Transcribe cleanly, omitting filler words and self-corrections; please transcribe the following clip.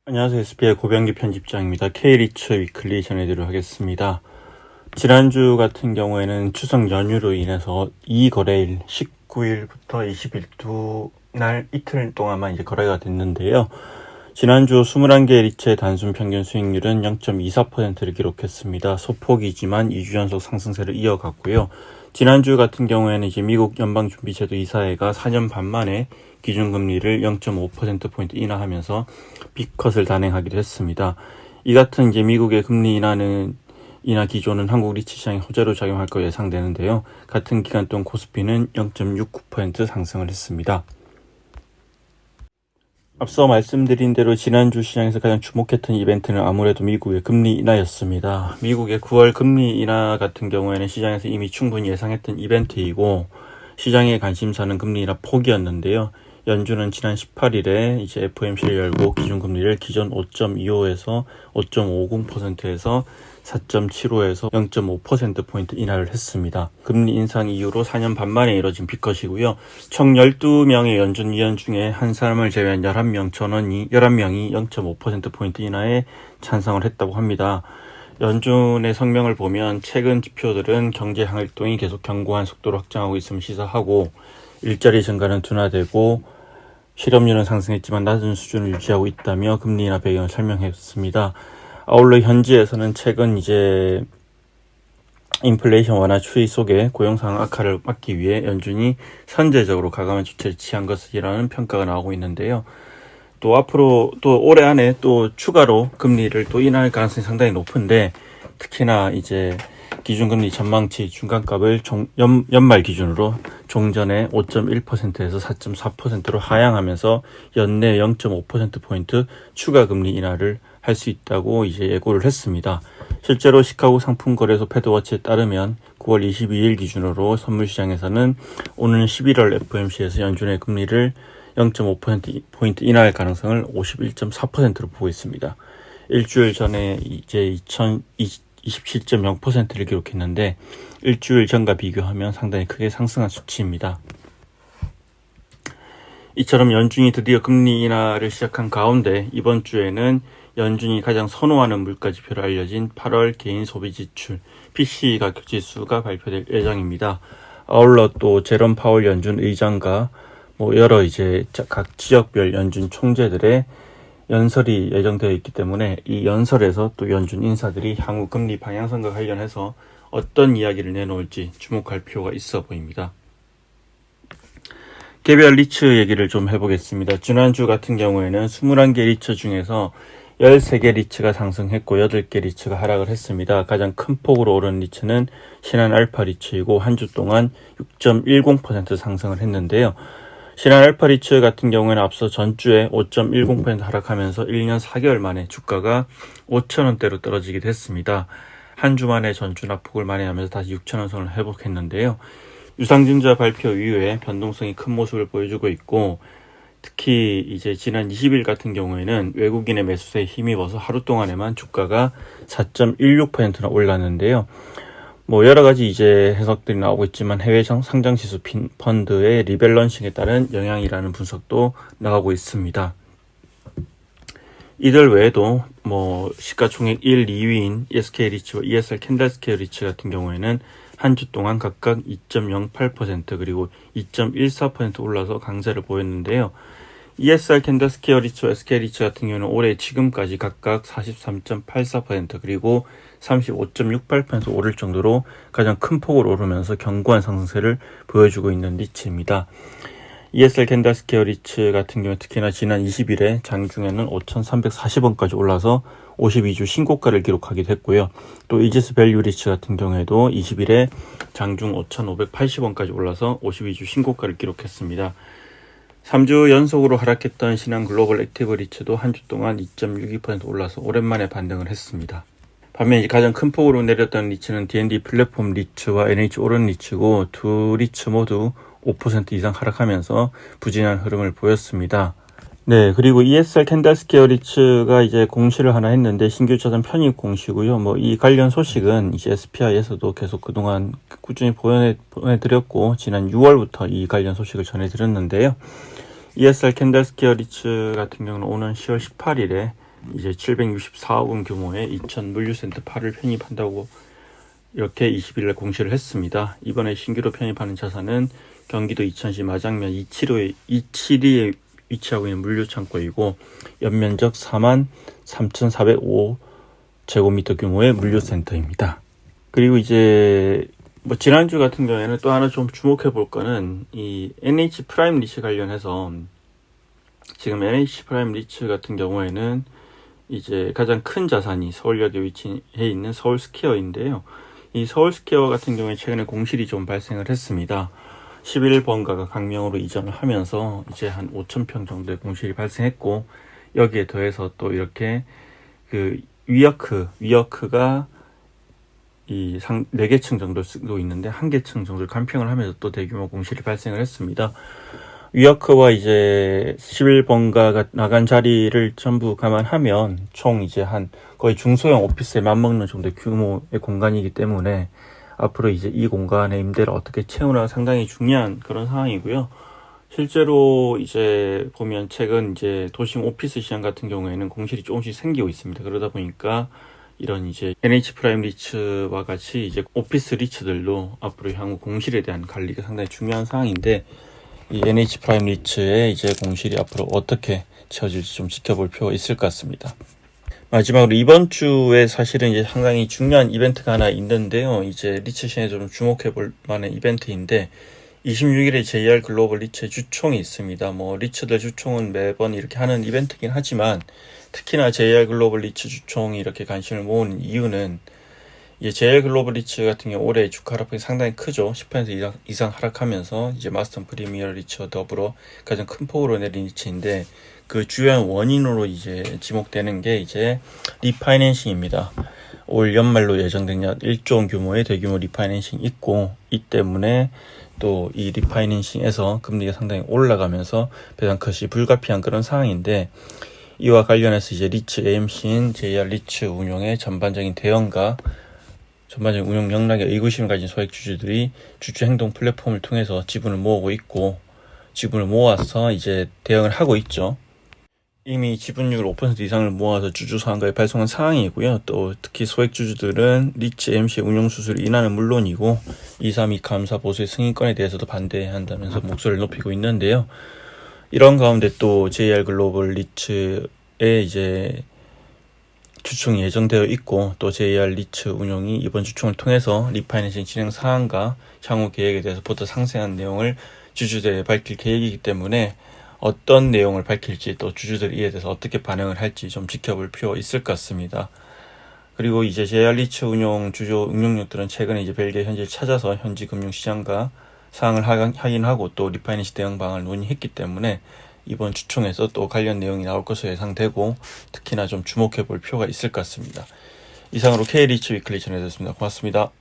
안녕하세요. SBI 고병기 편집장입니다. K리츠 위클리 전해드리도록 하겠습니다. 지난주 같은 경우에는 추석 연휴로 인해서 이 거래일 19일부터 20일 두 날 이틀 동안만 이제 거래가 됐는데요. 지난주 21개 리츠의 단순 평균 수익률은 0.24%를 기록했습니다. 소폭이지만 2주 연속 상승세를 이어갔고요. 지난주 같은 경우에는 이제 미국 연방준비제도 이사회가 4년 반 만에 기준금리를 0.5%포인트 인하하면서 빅컷을 단행하기도 했습니다. 이 같은 이제 미국의 금리 인하 기조는 한국 리츠 시장에 호재로 작용할 것으로 예상되는데요. 같은 기간 동안 코스피는 0.69% 상승을 했습니다. 앞서 말씀드린 대로 지난주 시장에서 가장 주목했던 이벤트는 아무래도 미국의 금리 인하였습니다. 미국의 9월 금리 인하 같은 경우에는 시장에서 이미 충분히 예상했던 이벤트이고 시장의 관심사는 금리 인하 폭이었는데요. 연준은 지난 18일에 이제 FOMC를 열고 기준금리를 기존 5.25에서 5.50%에서 4.75에서 0.5%포인트 인하를 했습니다. 금리 인상 이후로 4년 반 만에 이뤄진 빅컷이고요. 총 12명의 연준 위원 중에 한 사람을 제외한 11명이 0.5%포인트 인하에 찬성을 했다고 합니다. 연준의 성명을 보면 최근 지표들은 경제 활동이 계속 견고한 속도로 확장하고 있음을 시사하고 일자리 증가는 둔화되고 실업률은 상승했지만 낮은 수준을 유지하고 있다며 금리 인하 배경을 설명했습니다. 아울러 현지에서는 최근 이제 인플레이션 완화 추이 속에 고용 상황 악화를 막기 위해 연준이 선제적으로 과감한 조치를 취한 것이라는 평가가 나오고 있는데요. 또 앞으로 또 올해 안에 또 추가로 금리를 또 인하할 가능성이 상당히 높은데 특히나 이제 기준금리 전망치 중간값을 연말 기준으로 종전에 5.1%에서 4.4%로 하향하면서 연내 0.5%포인트 추가 금리 인하를 할 수 있다고 이제 예고를 했습니다. 실제로 시카고 상품거래소 패드워치에 따르면 9월 22일 기준으로 선물시장에서는 오는 11월 FOMC에서 연준의 금리를 0.5%포인트 인하할 가능성을 51.4%로 보고 있습니다. 일주일 전에 이제 27.0%를 기록했는데 일주일 전과 비교하면 상당히 크게 상승한 수치입니다. 이처럼 연준이 드디어 금리 인하를 시작한 가운데 이번 주에는 연준이 가장 선호하는 물가지표로 알려진 8월 개인 소비 지출 PCE 가격 지수가 발표될 예정입니다. 아울러 또 제롬 파월 연준 의장과 여러 이제 각 지역별 연준 총재들의 연설이 예정되어 있기 때문에 이 연설에서 또 연준 인사들이 향후 금리 방향성과 관련해서 어떤 이야기를 내놓을지 주목할 필요가 있어 보입니다. 개별 리츠 얘기를 좀 해보겠습니다. 지난주 같은 경우에는 21개 리츠 중에서 13개 리츠가 상승했고 8개 리츠가 하락을 했습니다. 가장 큰 폭으로 오른 리츠는 신한 알파 리츠이고 한 주 동안 6.10% 상승을 했는데요. 신한 알파 리츠 같은 경우에는 앞서 전주에 5.10% 하락하면서 1년 4개월 만에 주가가 5,000원대로 떨어지기도 했습니다. 한 주 만에 전주 낙폭을 만회하면서 다시 6,000원 선을 회복했는데요. 유상증자 발표 이후에 변동성이 큰 모습을 보여주고 있고 특히 이제 지난 20일 같은 경우에는 외국인의 매수세에 힘입어서 하루 동안에만 주가가 4.16%나 올랐는데요. 여러 가지 이제 해석들이 나오고 있지만 해외 상장지수 펀드의 리밸런싱에 따른 영향이라는 분석도 나오고 있습니다. 이들 외에도 시가총액 1, 2위인 SK리츠와 ESR 캔들스퀘어 리츠 같은 경우에는 한 주 동안 각각 2.08% 그리고 2.14% 올라서 강세를 보였는데요. ESR 캔들스퀘어 리츠와 SK리츠 같은 경우는 올해 지금까지 각각 43.84% 그리고 35.68% 오를 정도로 가장 큰 폭으로 오르면서 견고한 상승세를 보여주고 있는 리츠입니다. ESR 캔들스퀘어 리츠 같은 경우 특히나 지난 20일에 장중에는 5,340원까지 올라서 52주 신고가를 기록하기도 했고요. 또 이지스 밸류 리츠 같은 경우에도 20일에 장중 5,580원까지 올라서 52주 신고가를 기록했습니다. 3주 연속으로 하락했던 신한 글로벌 액티브 리츠도 한 주 동안 2.62% 올라서 오랜만에 반등을 했습니다. 반면 가장 큰 폭으로 내렸던 리츠는 D&D 플랫폼 리츠와 NH 오른 리츠고 두 리츠 모두 5% 이상 하락하면서 부진한 흐름을 보였습니다. 네, 그리고 ESR 캔들스퀘어 리츠가 이제 공시를 하나 했는데 신규 자산 편입 공시고요. 이 관련 소식은 이제 SPI에서도 계속 그동안 꾸준히 보내드렸고 지난 6월부터 이 관련 소식을 전해드렸는데요. ESR 캔들스퀘어 리츠 같은 경우는 오는 10월 18일에 이제 764억 원 규모의 이천 물류센터 8을 편입한다고 이렇게 20일날 공시를 했습니다. 이번에 신규로 편입하는 자사는 경기도 이천시 마장면 272에 위치하고 있는 물류창고이고 연면적 43,405제곱미터 규모의 물류센터입니다. 그리고 이제 지난주 같은 경우에는 또 하나 좀 주목해 볼 거는 이 NH 프라임 리츠 관련해서 지금 NH 프라임 리츠 같은 경우에는 이제 가장 큰 자산이 서울역에 위치해 있는 서울스퀘어인데요. 이 서울스퀘어 같은 경우에 최근에 공실이 좀 발생을 했습니다. 11번가가 강명으로 이전을 하면서 이제 한 5,000평 정도의 공실이 발생했고, 여기에 더해서 또 이렇게 그 위어크가 이 4개층 정도 쓰고 있는데 1개층 정도를 간평을 하면서 또 대규모 공실이 발생을 했습니다. 위어크와 이제 11번가가 나간 자리를 전부 감안하면 총 이제 한 거의 중소형 오피스에 맞먹는 정도의 규모의 공간이기 때문에 앞으로 이제 이 공간의 임대를 어떻게 채우나 상당히 중요한 그런 상황이고요. 실제로 이제 보면 최근 이제 도심 오피스 시장 같은 경우에는 공실이 조금씩 생기고 있습니다. 그러다 보니까 이런 이제 NH 프라임 리츠와 같이 이제 오피스 리츠들도 앞으로 향후 공실에 대한 관리가 상당히 중요한 상황인데, 이 NH 프라임 리츠의 이제 공실이 앞으로 어떻게 채워질지 좀 지켜볼 필요가 있을 것 같습니다. 마지막으로 이번 주에 사실은 이제 상당히 중요한 이벤트가 하나 있는데요. 이제 리츠 시장에 좀 주목해 볼 만한 이벤트인데 26일에 JR 글로벌 리츠의 주총이 있습니다. 리츠들 주총은 매번 이렇게 하는 이벤트긴 하지만 특히나 JR 글로벌 리츠 주총이 이렇게 관심을 모으는 이유는 이제 JR 글로벌 리츠 같은 경우 올해 주가 하락폭이 상당히 크죠. 10% 이상 하락하면서 이제 마스턴 프리미어 리츠와 더불어 가장 큰 폭으로 내린 리츠인데, 그 주요한 원인으로 이제 지목되는 게 이제 리파이낸싱입니다. 올 연말로 예정된 약 1조 원 규모의 대규모 리파이낸싱이 있고, 이 때문에 또 이 리파이낸싱에서 금리가 상당히 올라가면서 배당컷이 불가피한 그런 상황인데, 이와 관련해서 이제 리츠 AMC인 JR 리츠 운용의 전반적인 대응과 전반적인 운영 역량에 의구심을 가진 소액 주주들이 주주 행동 플랫폼을 통해서 지분을 모으고 있고, 지분을 모아서 이제 대응을 하고 있죠. 이미 지분율 5% 이상을 모아서 주주 상한가에 발송한 상황이고요. 또 특히 소액 주주들은 리츠 AMC의 운용 수수료 인하는 물론이고 232 감사 보수의 승인권에 대해서도 반대한다면서 목소리를 높이고 있는데요. 이런 가운데 또 JR 글로벌 리츠의 이제 주총이 예정되어 있고, 또 JR 리츠 운용이 이번 주총을 통해서 리파이낸싱 진행 사항과 향후 계획에 대해서 보다 상세한 내용을 주주들에 밝힐 계획이기 때문에 어떤 내용을 밝힐지, 또 주주들이 이에 대해서 어떻게 반응을 할지 좀 지켜볼 필요가 있을 것 같습니다. 그리고 이제 JR 리츠 운용 주요 응용력들은 최근에 이제 벨기에 현지를 찾아서 현지 금융시장과 사항을 확인하고 또 리파이낸싱 대응 방안을 논의했기 때문에 이번 주총에서 또 관련 내용이 나올 것으로 예상되고, 특히나 좀 주목해 볼 필요가 있을 것 같습니다. 이상으로 K리츠 위클리 전해드렸습니다. 고맙습니다.